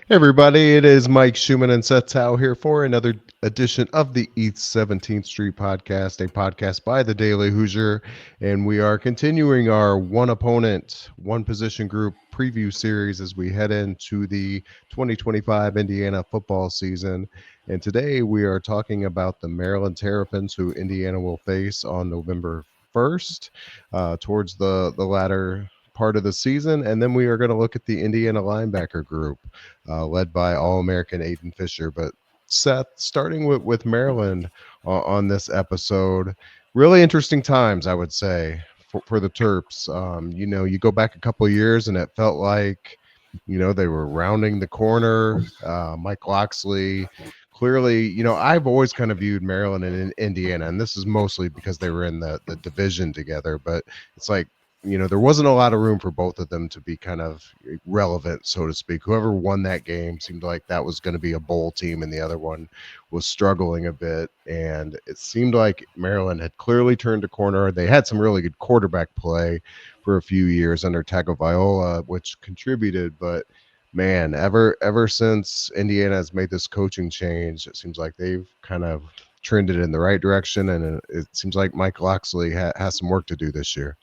Hey everybody, it is Mike Schumann and Seth Tow here for another edition of the East 17th Street podcast, a podcast by the Daily Hoosier, and we are continuing our one opponent, one position group preview series as we head into the 2025 Indiana football season. And today we are talking about the Maryland Terrapins, who Indiana will face on November 1st, towards the latter part of the season. And then we are going to look at the Indiana linebacker group led by All-American Aiden Fisher. But Seth, starting with Maryland on this episode, really interesting times, I would say, for the Terps. You go back a couple of years and it felt like, they were rounding the corner. Mike Loxley, clearly, I've always kind of viewed Maryland and Indiana, and this is mostly because they were in the division together, but it's like, there wasn't a lot of room for both of them to be kind of relevant, so to speak. Whoever won that game seemed like that was going to be a bowl team, and the other one was struggling a bit. And it seemed like Maryland had clearly turned a corner. They had some really good quarterback play for a few years under Tagovailoa, which contributed. But man, ever since Indiana has made this coaching change, it seems like they've kind of trended in the right direction, and it seems like Mike Loxley has some work to do this year.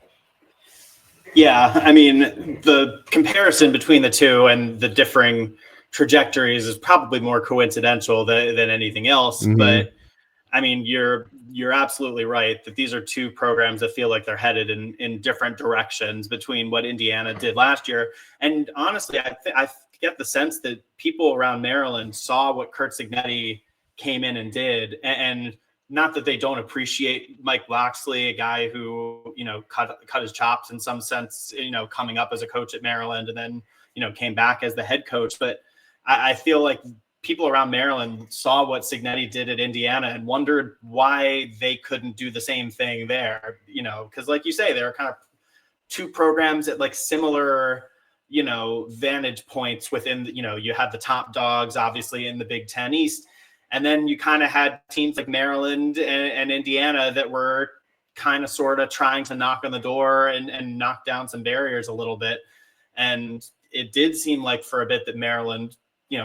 Yeah, I mean, the comparison between the two and the differing trajectories is probably more coincidental than anything else. Mm-hmm. But I mean, you're absolutely right that these are two programs that feel like they're headed in different directions between what Indiana did last year. And honestly, I get the sense that people around Maryland saw what Curt Cignetti came in and did, and not that they don't appreciate Mike Loxley, a guy who, cut his chops in some sense, coming up as a coach at Maryland and then, came back as the head coach. But I feel like people around Maryland saw what Cignetti did at Indiana and wondered why they couldn't do the same thing there, because like you say, there are kind of two programs at like similar, vantage points within, you have the top dogs, obviously, in the Big Ten East. And then you kind of had teams like Maryland and Indiana that were kind of sort of trying to knock on the door and knock down some barriers a little bit. And it did seem like for a bit that Maryland,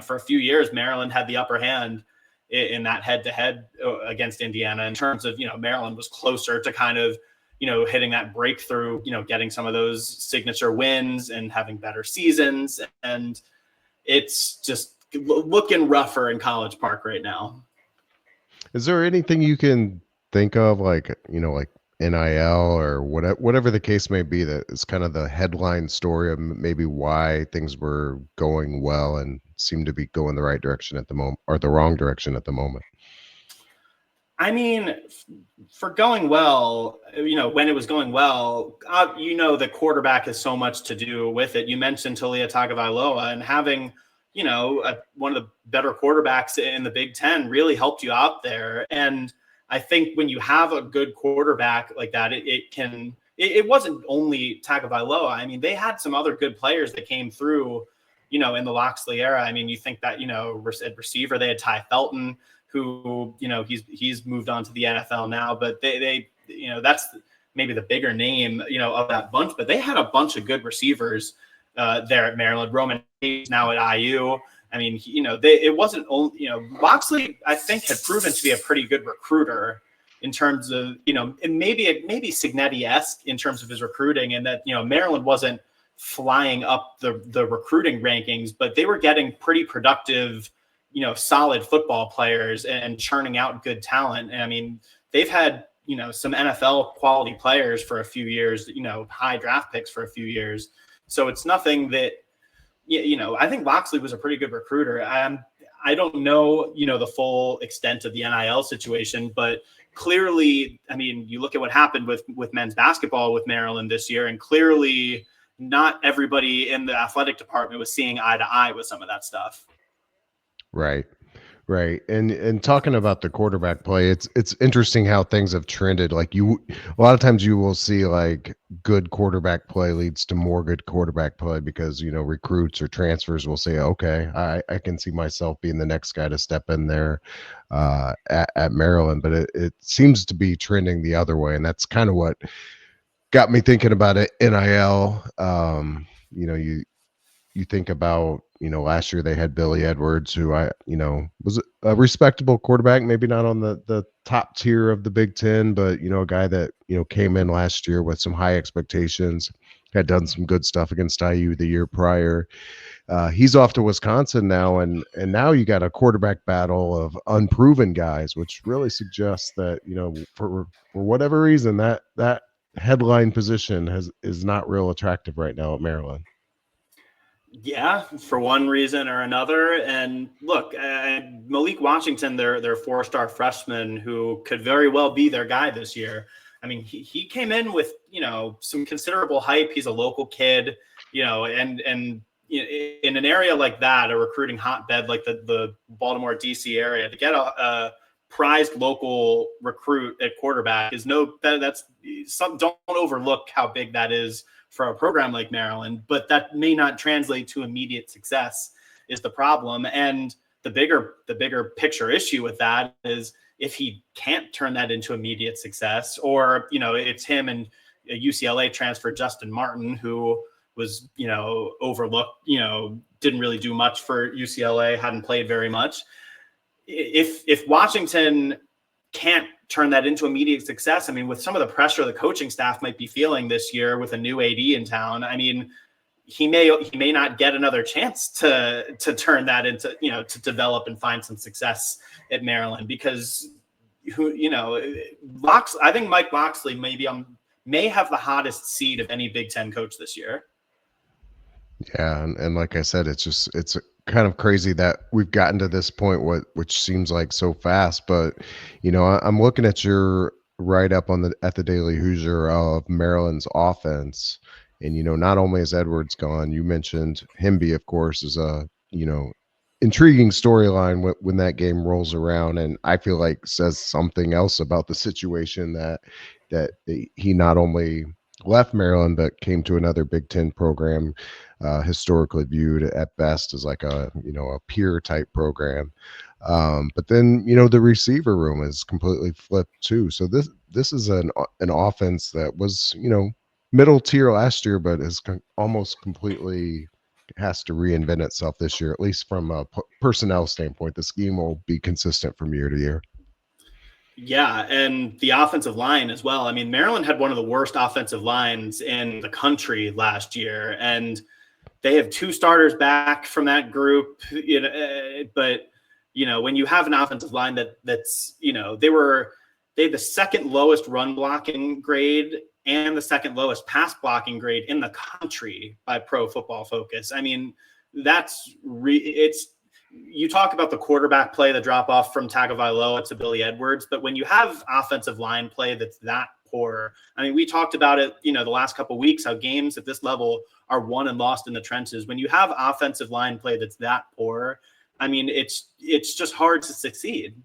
for a few years, Maryland had the upper hand in that head-to-head against Indiana in terms of, Maryland was closer to kind of, hitting that breakthrough, getting some of those signature wins and having better seasons. And it's just looking rougher in College Park right now. Is there anything you can think of, like NIL or whatever the case may be, that is kind of the headline story of maybe why things were going well and seem to be going the right direction at the moment, or the wrong direction at the moment? I mean, for going well, when it was going well, the quarterback has so much to do with it. You mentioned Talia Tagovailoa, and having one of the better quarterbacks in the Big Ten really helped you out there. And I think when you have a good quarterback like that, it wasn't only Tagovailoa. I mean, they had some other good players that came through, in the Loxley era. I mean, you think that, at receiver, they had Ty Felton, who, he's moved on to the NFL now, but they that's maybe the bigger name, of that bunch, but they had a bunch of good receivers there at Maryland. Roman now at IU. I mean, it wasn't only, Loxley, I think, had proven to be a pretty good recruiter in terms of, and maybe Cignetti-esque in terms of his recruiting, and that, Maryland wasn't flying up the recruiting rankings, but they were getting pretty productive, solid football players and churning out good talent. And I mean, they've had, some NFL quality players for a few years, high draft picks for a few years. So it's nothing that, I think Loxley was a pretty good recruiter. I don't know, the full extent of the NIL situation, but clearly, I mean, you look at what happened with men's basketball with Maryland this year, and clearly not everybody in the athletic department was seeing eye to eye with some of that stuff. Right. Right. And talking about the quarterback play, it's interesting how things have trended. Like a lot of times you will see like good quarterback play leads to more good quarterback play because, recruits or transfers will say, okay, I can see myself being the next guy to step in there at Maryland. But it seems to be trending the other way. And that's kind of what got me thinking about it. NIL, you think about, last year they had Billy Edwards, who was a respectable quarterback, maybe not on the top tier of the Big Ten, but, a guy that, came in last year with some high expectations, had done some good stuff against IU the year prior. He's off to Wisconsin now, and now you got a quarterback battle of unproven guys, which really suggests that, for whatever reason, that headline position is not real attractive right now at Maryland. Yeah, for one reason or another. And look, Malik Washington, their four-star freshman, who could very well be their guy this year. I mean, he came in with, some considerable hype. He's a local kid, and in an area like that, a recruiting hotbed like the Baltimore DC area, to get a prized local recruit at quarterback don't overlook how big that is for a program like Maryland, but that may not translate to immediate success is the problem. And the bigger picture issue with that is if he can't turn that into immediate success, or, it's him and a UCLA transfer, Justin Martin, who was, overlooked, didn't really do much for UCLA, hadn't played very much. If Washington can't turn that into immediate success, I mean, with some of the pressure the coaching staff might be feeling this year with a new AD in town, I mean, he may not get another chance to turn that into, to develop and find some success at Maryland, because I think Mike Locksley may have the hottest seat of any Big Ten coach this year. Yeah, and like I said, it's kind of crazy that we've gotten to this point, which seems like so fast. But I'm looking at your write up at the Daily Hoosier of Maryland's offense, and not only is Edwards gone, you mentioned Hemby, of course, is a intriguing storyline when that game rolls around, and I feel like says something else about the situation that he not only left Maryland but came to another Big Ten program, historically viewed at best as like a peer type program, but then the receiver room is completely flipped too. So this is an offense that was middle tier last year, but is almost completely has to reinvent itself this year, at least from a personnel standpoint. The scheme will be consistent from year to year. Yeah, and the offensive line as well. I mean, Maryland had one of the worst offensive lines in the country last year, and they have two starters back from that group. But when you have an offensive line that's they had the second lowest run blocking grade and the second lowest pass blocking grade in the country by Pro Football Focus. I mean, you talk about the quarterback play, the drop off from Tagovailoa to Billy Edwards, but when you have offensive line play that's that poor, I mean, we talked about it, the last couple of weeks, how games at this level are won and lost in the trenches. When you have offensive line play that's that poor, I mean, it's just hard to succeed.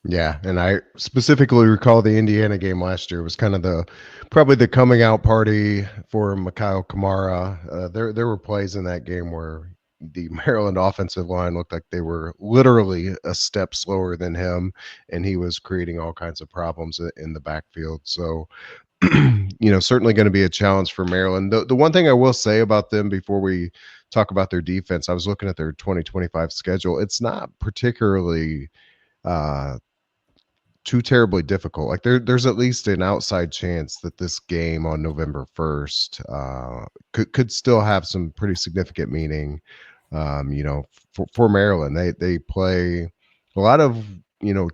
Yeah, and I specifically recall the Indiana game last year was kind of probably the coming out party for Mikhail Kamara. There were plays in that game where the Maryland offensive line looked like they were literally a step slower than him, and he was creating all kinds of problems in the backfield. So, certainly going to be a challenge for Maryland. The one thing I will say about them before we talk about their defense, I was looking at their 2025 schedule. It's not particularly too terribly difficult. Like there's at least an outside chance that this game on November 1st could still have some pretty significant meaning. For Maryland, they play a lot of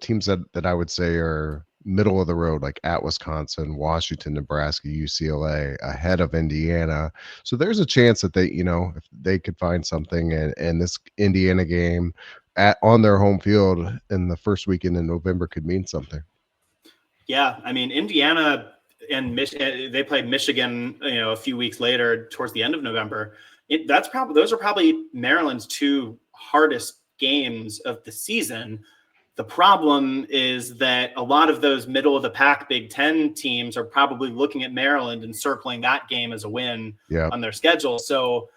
teams that I would say are middle of the road, like at Wisconsin, Washington, Nebraska, UCLA, ahead of Indiana. So there's a chance that they if they could find something, and this Indiana game on their home field in the first weekend in November could mean something. Yeah, I mean, Indiana and they played Michigan, a few weeks later towards the end of November. Those are probably Maryland's two hardest games of the season. The problem is that a lot of those middle of the pack Big Ten teams are probably looking at Maryland and circling that game as a win on their schedule. So,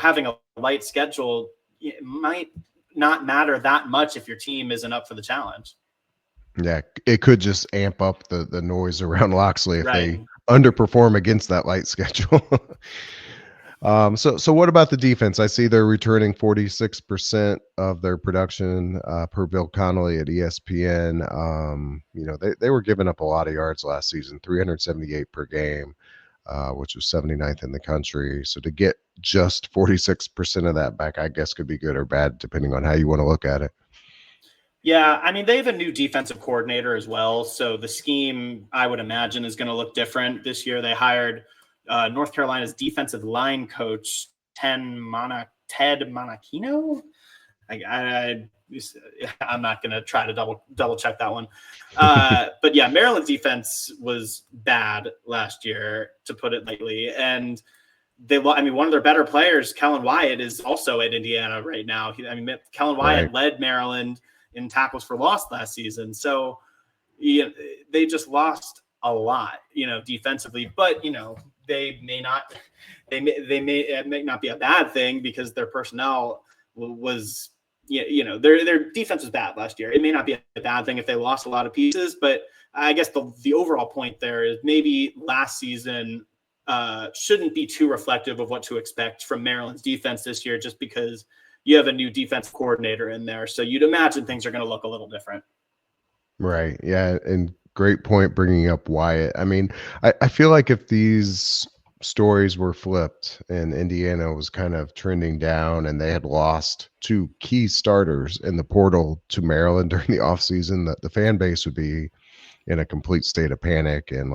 having a light schedule might not matter that much if your team isn't up for the challenge. Yeah, it could just amp up the noise around Locksley if they underperform against that light schedule. So what about the defense? I see they're returning 46% of their production per Bill Connolly at ESPN. They were giving up a lot of yards last season, 378 per game, which was 79th in the country. So to get just 46% of that back, I guess could be good or bad, depending on how you want to look at it. Yeah, I mean, they have a new defensive coordinator as well. So the scheme, I would imagine, is going to look different this year. They hired North Carolina's defensive line coach, Ted Monachino. I'm not going to try to double check that one. But yeah, Maryland's defense was bad last year, to put it lightly. And one of their better players, Kellen Wyatt, is also at Indiana right now. Kellen Wyatt led Maryland in tackles for loss last season. So they just lost a lot, defensively, but it may not be a bad thing because their personnel was, their defense was bad last year. It may not be a bad thing if they lost a lot of pieces, but I guess the overall point there is maybe last season shouldn't be too reflective of what to expect from Maryland's defense this year, just because you have a new defensive coordinator in there. So you'd imagine things are going to look a little different. Right. Yeah. And great point bringing up Wyatt. I mean, I feel like if these stories were flipped and Indiana was kind of trending down and they had lost two key starters in the portal to Maryland during the offseason, the fan base would be in a complete state of panic. And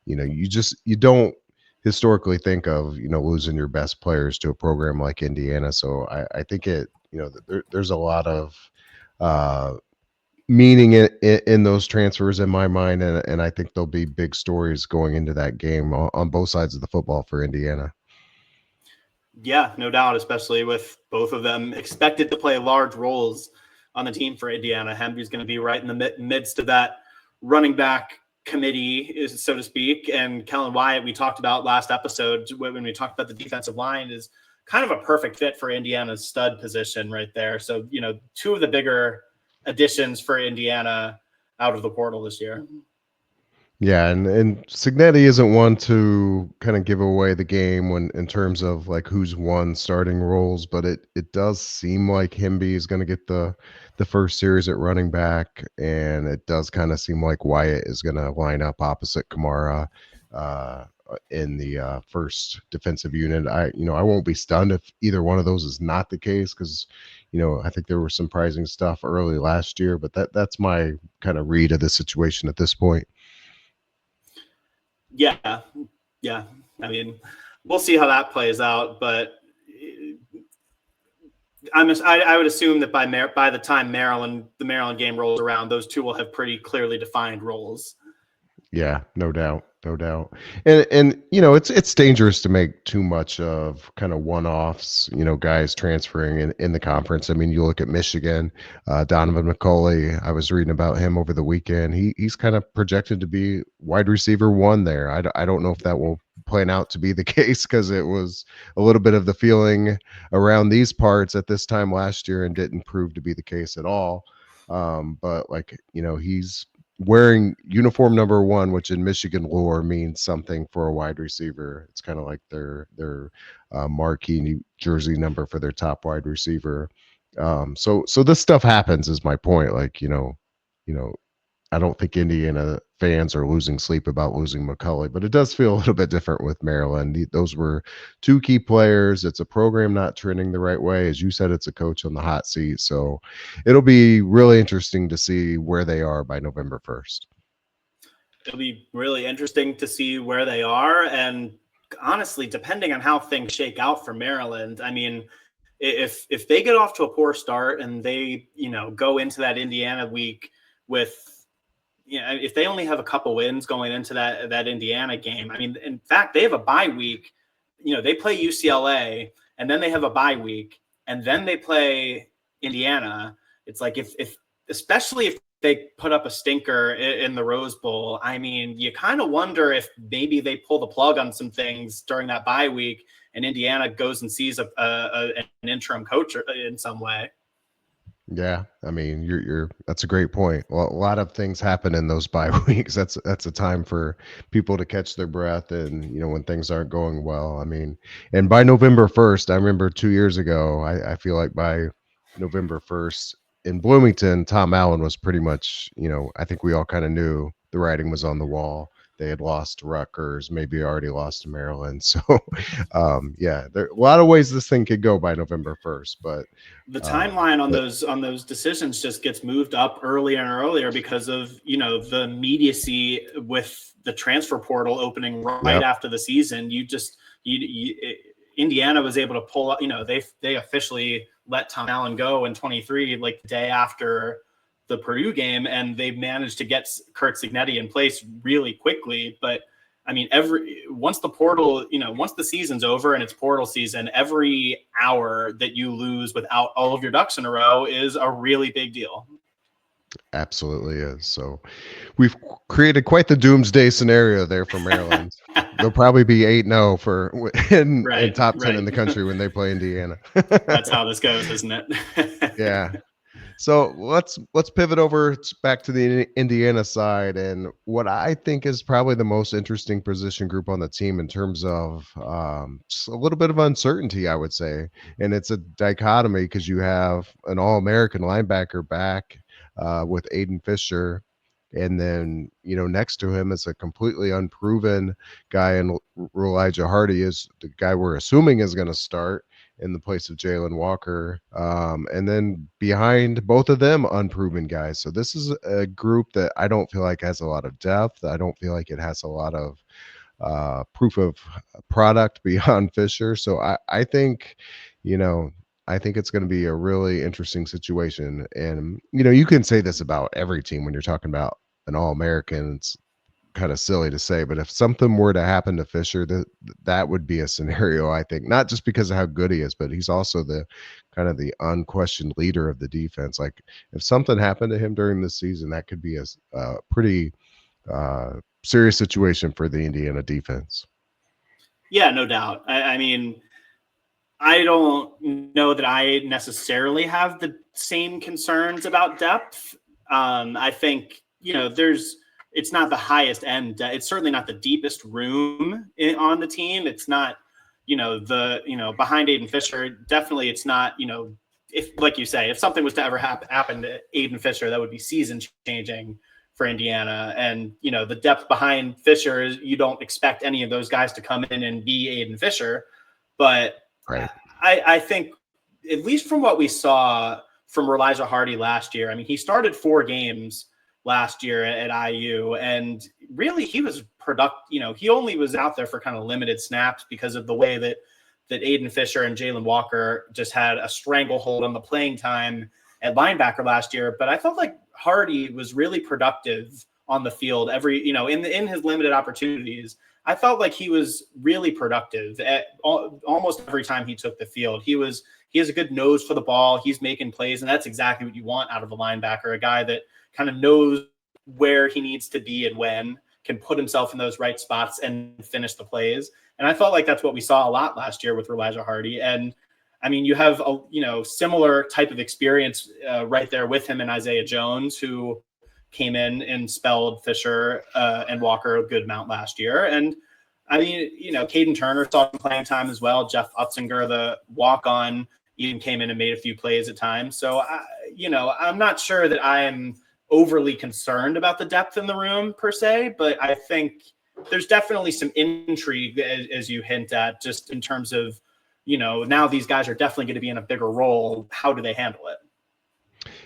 you don't historically think of, losing your best players to a program like Indiana. So I think there's a lot of, meaning in those transfers in my mind, and I think there'll be big stories going into that game on both sides of the football for Indiana. Yeah, no doubt, especially with both of them expected to play large roles on the team for Indiana. Hemby's going to be right in the midst of that running back committee, so to speak, and Kellen Wyatt, we talked about last episode when we talked about the defensive line, is kind of a perfect fit for Indiana's stud position right there. So, two of the bigger additions for Indiana out of the portal this year. Yeah, and Signetti isn't one to kind of give away the game when in terms of like who's won starting roles, but it does seem like Hemby is going to get the first series at running back, and it does kind of seem like Wyatt is going to line up opposite Kamara in the first defensive unit. I won't be stunned if either one of those is not the case, because I think there was some surprising stuff early last year, but that's my kind of read of the situation at this point. Yeah. I mean, we'll see how that plays out, but I would assume that by the time the Maryland game rolls around, those two will have pretty clearly defined roles. Yeah, no doubt. And it's dangerous to make too much of kind of one-offs, guys transferring in the conference. I mean, you look at Michigan, Donovan McCulley. I was reading about him over the weekend. He's kind of projected to be wide receiver one there. I don't know if that will plan out to be the case, because it was a little bit of the feeling around these parts at this time last year and didn't prove to be the case at all. But he's wearing uniform number one, which in Michigan lore means something for a wide receiver. It's kind of like their marquee jersey number for their top wide receiver. So this stuff happens, is my point. I don't think Indiana fans are losing sleep about losing McCulley, but it does feel a little bit different with Maryland. Those were two key players. It's a program not trending the right way. As you said, it's a coach on the hot seat. So it'll be really interesting to see where they are by November 1st. It'll be really interesting to see where they are. And honestly, depending on how things shake out for Maryland, I mean, if they get off to a poor start and they, go into that Indiana week with, if they only have a couple wins going into that Indiana game, I mean, in fact, they have a bye week. They play UCLA and then they have a bye week and then they play Indiana. It's like especially if they put up a stinker in the Rose Bowl, I mean, you kind of wonder if maybe they pull the plug on some things during that bye week and Indiana goes and sees an interim coach in some way. Yeah, I mean, you're that's a great point. Well, a lot of things happen in those bye weeks. That's a time for people to catch their breath, and when things aren't going well. I mean, and by November 1st, I remember 2 years ago. I feel like by November 1st in Bloomington, Tom Allen was pretty much. I think we all kind of knew the writing was on the wall. They had lost to Rutgers, maybe already lost to Maryland. So, yeah, there a lot of ways this thing could go by November 1st, but. The Um, timeline on but those decisions just gets moved up earlier and earlier because of the immediacy with the transfer portal opening right Yep. after the season. Indiana was able to pull up. They officially let Tom Allen go in 23, like the day after the Purdue game, and they managed to get Kurt Signetti in place really quickly. But I mean, once the season's over and it's portal season, every hour that you lose without all of your ducks in a row is a really big deal. Absolutely is. So we've created quite the doomsday scenario there for Maryland. They'll probably be 8-0 for in Right, top 10 in right. the country when they play Indiana. That's how this goes, isn't it? Yeah. So let's pivot over back to the Indiana side, and what I think is probably the most interesting position group on the team in terms of just a little bit of uncertainty, I would say. And it's a dichotomy because you have an All-American linebacker back with Aiden Fisher, and then next to him is a completely unproven guy in Elijah Hardy, is the guy we're assuming is going to start in the place of Jalen Walker. And then behind both of them, unproven guys. So this is a group that I don't feel like has a lot of depth. I don't feel like it has a lot of proof of product beyond Fisher. So I think, you know, I think it's going to be a really interesting situation. And, you can say this about every team when you're talking about an All-American. It's kind of silly to say, but if something were to happen to Fisher, that would be a scenario, I think, not just because of how good he is, but he's also the kind of the unquestioned leader of the defense. Like if something happened to him during this season, that could be a pretty serious situation for the Indiana defense. Yeah, no doubt. I mean, I don't know that I necessarily have the same concerns about depth. I think it's not the highest end. It's certainly not the deepest room on the team. It's not behind Aiden Fisher. Definitely, it's not if, like you say, if something was to ever happen to Aiden Fisher, that would be season changing for Indiana. And the depth behind Fisher is, you don't expect any of those guys to come in and be Aiden Fisher, but Right. I think, at least from what we saw from Elijah Hardy last year, I mean, he started 4 games last year at IU, and really he was productive. He only was out there for kind of limited snaps because of the way that Aiden Fisher and Jalen Walker just had a stranglehold on the playing time at linebacker last year. But I felt like Hardy was really productive on the field in his limited opportunities. I felt like he was really productive at almost every time he took the field. He has a good nose for the ball. He's making plays, and that's exactly what you want out of a linebacker, a guy that kind of knows where he needs to be and when, can put himself in those right spots and finish the plays. And I felt like that's what we saw a lot last year with Elijah Hardy. And I mean, you have a similar type of experience right there with him and Isaiah Jones, who came in and spelled Fisher and Walker a good amount last year. And I mean, Caden Turner saw some playing time as well. Jeff Utzinger, the walk-on, even came in and made a few plays at times. So, I'm not sure that I am overly concerned about the depth in the room per se, but I think there's definitely some intrigue, as you hint at, just in terms of, now these guys are definitely going to be in a bigger role. How do they handle it?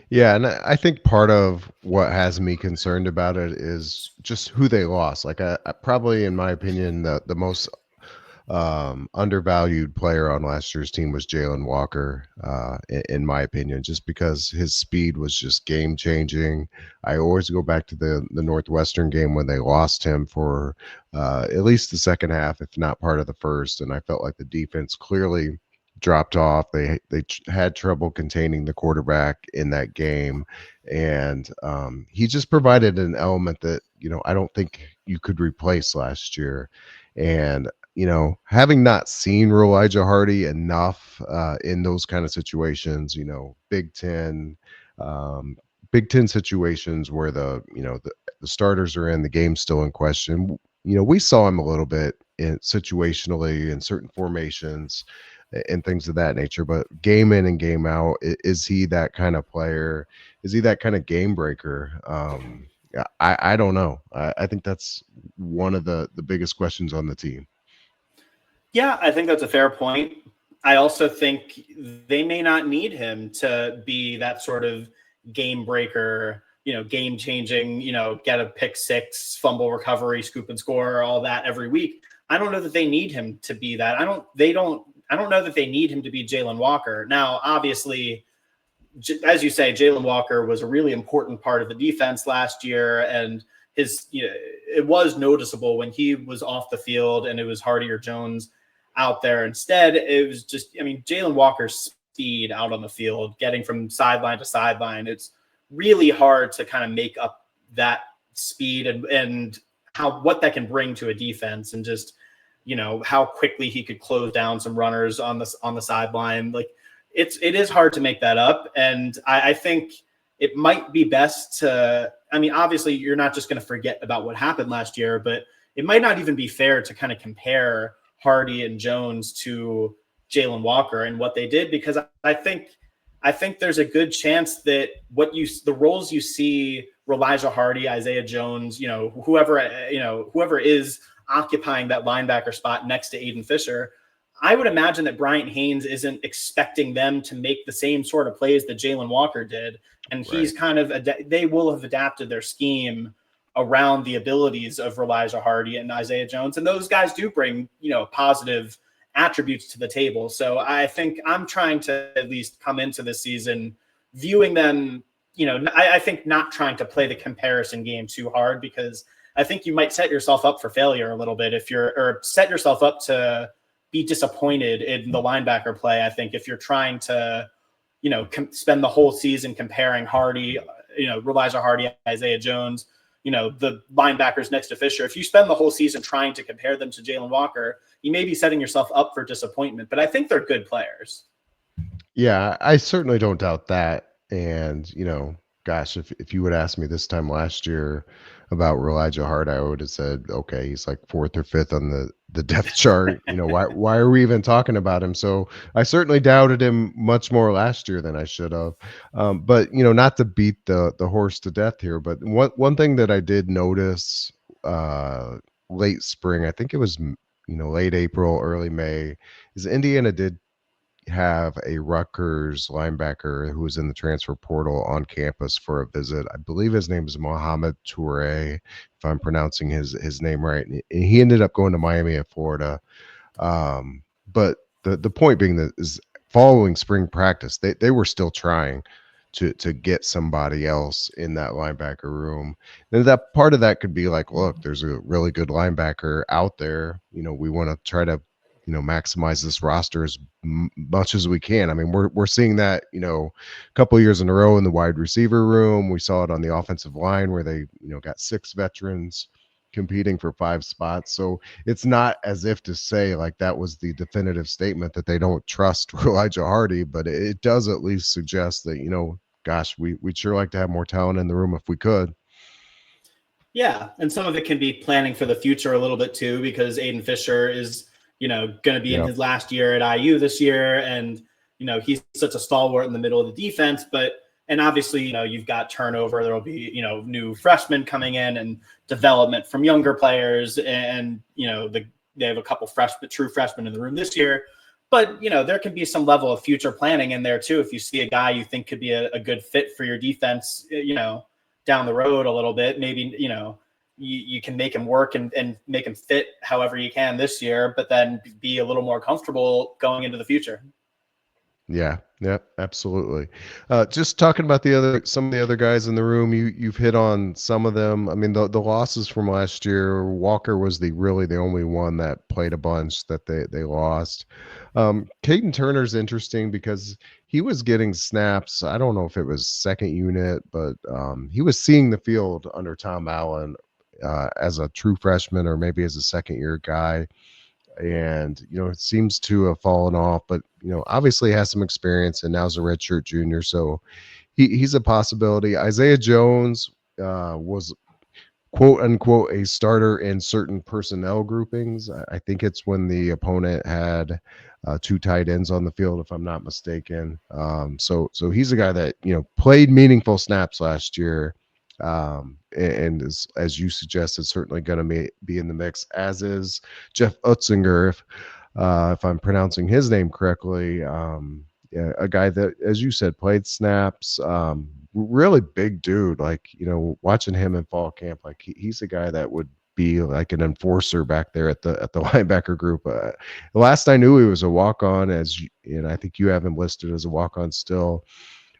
Yeah, and I think part of what has me concerned about it is just who they lost. Like, I probably, in my opinion, the most undervalued player on last year's team was Jalen Walker, in my opinion, just because his speed was just game changing. I always go back to the Northwestern game when they lost him for at least the second half, if not part of the first, and I felt like the defense clearly dropped off. They had trouble containing the quarterback in that game, and he just provided an element that I don't think you could replace last year. And having not seen Elijah Hardy enough in those kind of situations, Big Ten, um, Big Ten situations where the starters are in, the game's still in question. We saw him a little bit situationally in certain formations and things of that nature. But game in and game out, is he that kind of player? Is he that kind of game breaker? Yeah, I don't know. I think that's one of the biggest questions on the team. Yeah, I think that's a fair point. I also think they may not need him to be that sort of game breaker, game changing, get a pick six, fumble recovery, scoop and score, all that every week. I don't know that they need him to be that. I don't know that they need him to be Jalen Walker. Now, obviously, as you say, Jalen Walker was a really important part of the defense last year, and it was noticeable when he was off the field and it was Hardy or Jones out there instead. It was just, Jalen Walker's speed out on the field, getting from sideline to sideline, it's really hard to kind of make up that speed and what that can bring to a defense, and just how quickly he could close down some runners on the sideline. Like it is hard to make that up. And I think it might be best to, obviously you're not just going to forget about what happened last year, but it might not even be fair to kind of compare Hardy and Jones to Jalen Walker and what they did, because I think there's a good chance that the roles you see Elijah Hardy, Isaiah Jones, whoever is occupying that linebacker spot next to Aiden Fisher, I would imagine that Bryant Haynes isn't expecting them to make the same sort of plays that Jalen Walker did. And he's they will have adapted their scheme around the abilities of Elijah Hardy and Isaiah Jones. And those guys do bring, positive attributes to the table. So I think I'm trying to at least come into this season viewing them, I think not trying to play the comparison game too hard, because I think you might set yourself up for failure a little bit or set yourself up to be disappointed in the linebacker play. I think if you're trying to, spend the whole season comparing Hardy, Elijah Hardy, Isaiah Jones, the linebackers next to Fisher, if you spend the whole season trying to compare them to Jalen Walker, you may be setting yourself up for disappointment. But I think they're good players. Yeah, I certainly don't doubt that. And, gosh, if you would ask me this time last year about Elijah Hart, I would have said, okay, he's like fourth or fifth on the depth chart. Why are we even talking about him? So I certainly doubted him much more last year than I should have. But not to beat the horse to death here, but one thing that I did notice late spring, I think it was late April, early May, is Indiana did have a Rutgers linebacker who was in the transfer portal on campus for a visit. I believe his name is Mohamed Toure, if I'm pronouncing his name right. And he ended up going to Miami of Florida. But the point being that is following spring practice, they were still trying to get somebody else in that linebacker room. And that part of that could be like, look, there's a really good linebacker out there. We want to try to maximize this roster as much as we can. I mean, we're seeing that, a couple of years in a row in the wide receiver room. We saw it on the offensive line where they, got 6 veterans competing for 5 spots. So it's not as if to say like that was the definitive statement that they don't trust Elijah Hardy, but it does at least suggest that, gosh, we'd sure like to have more talent in the room if we could. Yeah. And some of it can be planning for the future a little bit too, because Aiden Fisher is, going to be in his last year at IU this year. And, he's such a stalwart in the middle of the defense, and obviously, you've got turnover. There'll be, new freshmen coming in and development from younger players. And, they have a couple true freshmen in the room this year, but, there can be some level of future planning in there too. If you see a guy you think could be a good fit for your defense, down the road a little bit, maybe, you can make him work and make him fit however you can this year, but then be a little more comfortable going into the future. Yeah, absolutely. Just talking about some of the other guys in the room, you've hit on some of them. I mean, the losses from last year, Walker was really the only one that played a bunch that they lost. Caden Turner's interesting because he was getting snaps. I don't know if it was second unit, but he was seeing the field under Tom Allen as a true freshman or maybe as a second year guy. and it seems to have fallen off. But obviously has some experience, and now's a redshirt junior, so he's a possibility. Isaiah Jones was quote unquote a starter in certain personnel groupings. I think it's when the opponent had two tight ends on the field, if I'm not mistaken. So he's a guy that played meaningful snaps last year, and is, as you suggested, certainly going to be in the mix. As is Jeff Utzinger, if I'm pronouncing his name correctly. Yeah, a guy that, as you said, played snaps. Really big dude. Like watching him in fall camp, like he's a guy that would be like an enforcer back there at the linebacker group. Last I knew, he was a walk on, and I think you have him listed as a walk on still.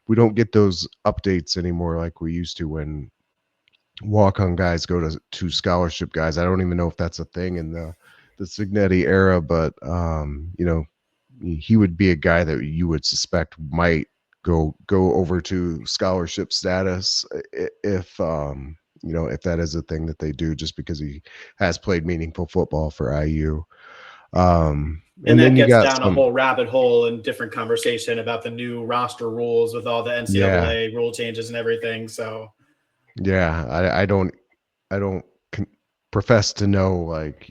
We don't get those updates anymore like we used to when walk-on guys go to scholarship guys. I don't even know if that's a thing in the Signetti era, but he would be a guy that you would suspect might go over to scholarship status if if that is a thing that they do, just because he has played meaningful football for IU. And And that then you gets got down a some, whole rabbit hole and different conversation about the new roster rules with all the yeah, NCAA rule changes and everything. So yeah, I don't profess to know, like,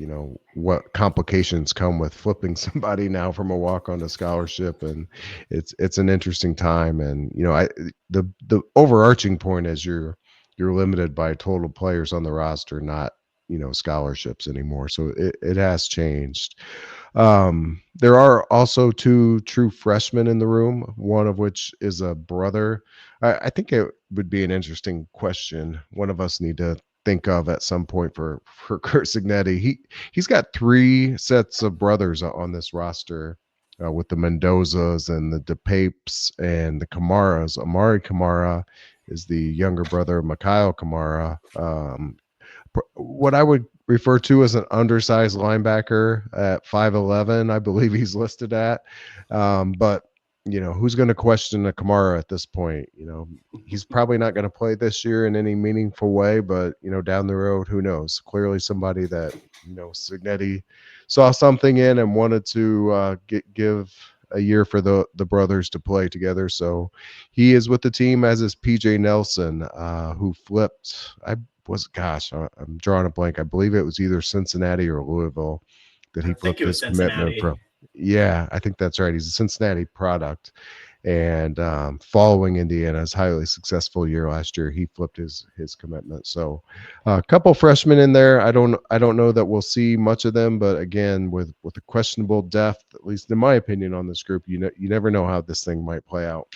what complications come with flipping somebody now from a walk on to scholarship, and it's an interesting time. And the overarching point is you're limited by total players on the roster, not scholarships anymore. So it has changed. There are also two true freshmen in the room, one of which is a brother. I think it would be an interesting question. One of us need to think of at some point for Kurt Signetti. He's got three sets of brothers on this roster, with the Mendozas and the DePapes and the Kamaras. Amari Kamara is the younger brother of Mikhail Kamara. What I would refer to as an undersized linebacker at 5'11", I believe he's listed at. But who's going to question a Kamara at this point? He's probably not going to play this year in any meaningful way, but down the road, who knows? Clearly somebody that Signetti saw something in and wanted to give a year for the brothers to play together. So he is with the team, as is PJ Nelson, who flipped. I'm drawing a blank. I believe it was either Cincinnati or Louisville that he I think flipped it was his commitment Cincinnati. from. Yeah, I think that's right. He's a Cincinnati product. And following Indiana's highly successful year last year, he flipped his commitment. So a couple freshmen in there. I don't know that we'll see much of them, but again, with a questionable depth, at least in my opinion, on this group, you never know how this thing might play out.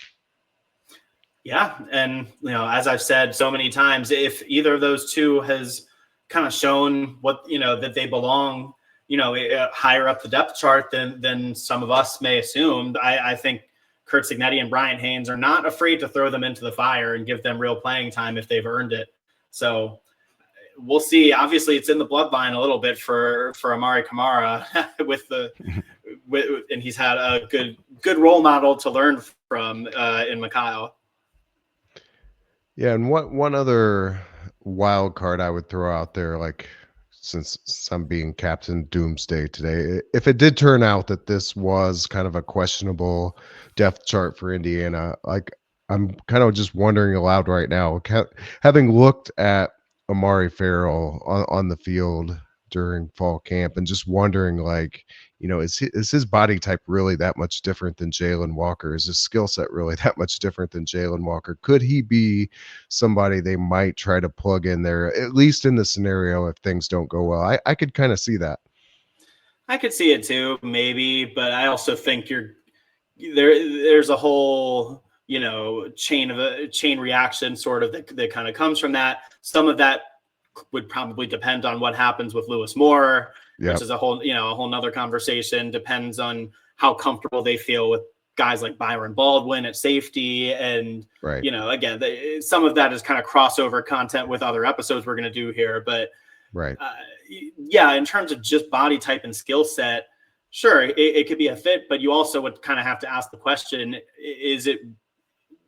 Yeah. And, as I've said so many times, if either of those two has kind of shown what, that they belong, higher up the depth chart than some of us may assume, I think Kurt Signetti and Brian Haynes are not afraid to throw them into the fire and give them real playing time if they've earned it. So we'll see. Obviously, it's in the bloodline a little bit for Amari Kamara and he's had a good role model to learn from in Mikhail. Yeah, and what one other wild card I would throw out there, like, since I'm being Captain Doomsday today, if it did turn out that this was kind of a questionable depth chart for Indiana, like, I'm kind of just wondering aloud right now, having looked at Amari Farrell on the field during fall camp, and just wondering, like, is his body type really that much different than Jalen Walker? Is his skill set really that much different than Jalen Walker? Could he be somebody they might try to plug in there, at least in the scenario if things don't go well? I could kind of see that. I could see it too, maybe, but I also think there's a whole chain reaction sort of that kind of comes from that. Some of that would probably depend on what happens with Lewis Moore, which Yep. is a whole nother conversation. Depends on how comfortable they feel with guys like Byron Baldwin at safety. And, Right. Again, some of that is kind of crossover content with other episodes we're going to do here. But Right. yeah, in terms of just body type and skill set, sure, it could be a fit, but you also would kind of have to ask the question,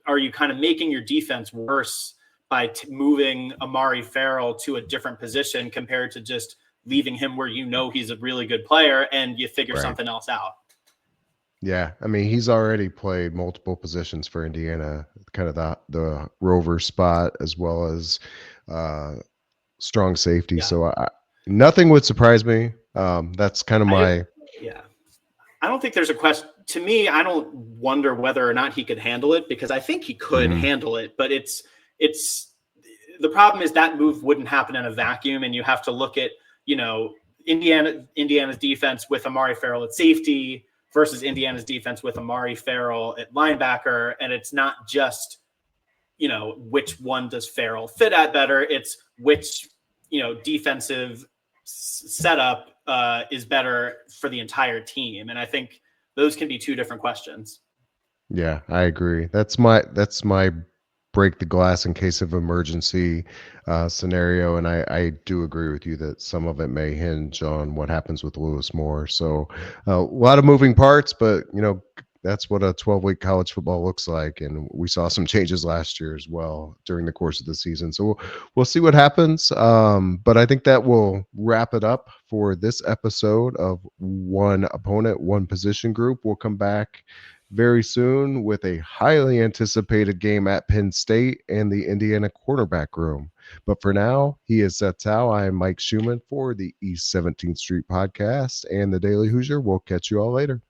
are you kind of making your defense worse by moving Amari Farrell to a different position compared to just leaving him where he's a really good player and you figure Right. something else out. Yeah, I mean, he's already played multiple positions for Indiana, kind of the rover spot as well as uh, strong safety. Yeah. So nothing would surprise me. That's kind of my yeah. I don't think there's a question. To me, I don't wonder whether or not he could handle it, because I think he could handle it. But it's the problem is that move wouldn't happen in a vacuum, and you have to look at Indiana's defense with Amari Farrell at safety versus Indiana's defense with Amari Farrell at linebacker, and it's not just which one does Farrell fit at better. It's which defensive setup is better for the entire team. And I think those can be two different questions. Yeah, I agree. That's my break the glass in case of emergency scenario, and I do agree with you that some of it may hinge on what happens with Lewis Moore. So a lot of moving parts, but that's what a 12-week college football looks like, and we saw some changes last year as well during the course of the season. So we'll see what happens. But I think that will wrap it up for this episode of One Opponent, One Position Group. We'll come back very soon with a highly anticipated game at Penn State and the Indiana cornerback room. But for now, he is Seth Tow. I am Mike Schumann for the East 17th Street podcast and the Daily Hoosier. We'll catch you all later.